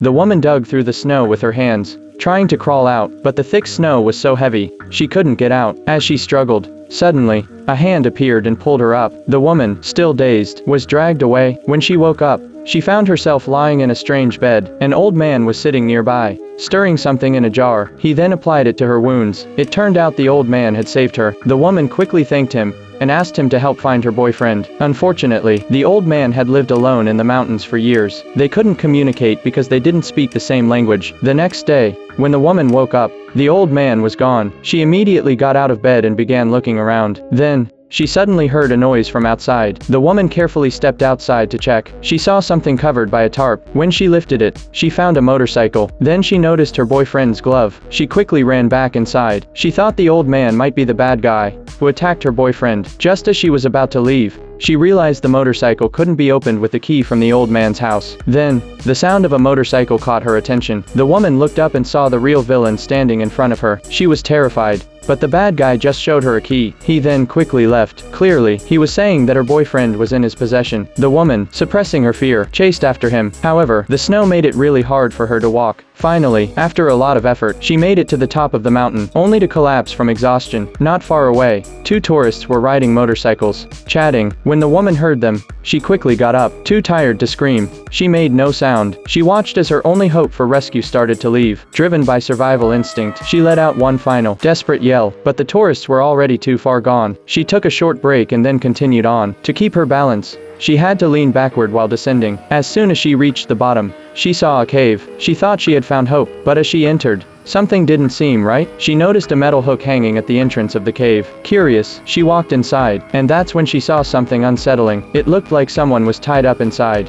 The woman dug through the snow with her hands, trying to crawl out, but the thick snow was so heavy, she couldn't get out. As she struggled, suddenly, a hand appeared and pulled her up. The woman, still dazed, was dragged away. When she woke up, she found herself lying in a strange bed. An old man was sitting nearby, stirring something in a jar. He then applied it to her wounds. It turned out the old man had saved her. The woman quickly thanked him and asked him to help find her boyfriend. Unfortunately, the old man had lived alone in the mountains for years. They couldn't communicate because they didn't speak the same language. The next day, when the woman woke up, the old man was gone. She immediately got out of bed and began looking around. Then, she suddenly heard a noise from outside. The woman carefully stepped outside to check. She saw something covered by a tarp. When she lifted it, she found a motorcycle. Then she noticed her boyfriend's glove. She quickly ran back inside. She thought the old man might be the bad guy who attacked her boyfriend. Just as she was about to leave, she realized the motorcycle couldn't be opened with the key from the old man's house. Then, the sound of a motorcycle caught her attention. The woman looked up and saw the real villain standing in front of her. She was terrified, but the bad guy just showed her a key. He then quickly left. Clearly, he was saying that her boyfriend was in his possession. The woman, suppressing her fear, chased after him. However, the snow made it really hard for her to walk. Finally, after a lot of effort, she made it to the top of the mountain, only to collapse from exhaustion. Not far away, two tourists were riding motorcycles, chatting. When the woman heard them, she quickly got up, too tired to scream. She made no sound. She watched as her only hope for rescue started to leave. Driven by survival instinct, she let out one final, desperate yell, but the tourists were already too far gone. She took a short break and then continued on. To keep her balance, she had to lean backward while descending. As soon as she reached the bottom, she saw a cave. She thought she had found hope, but as she entered, something didn't seem right. She noticed a metal hook hanging at the entrance of the cave. Curious, she walked inside, and that's when she saw something unsettling. It looked like someone was tied up inside.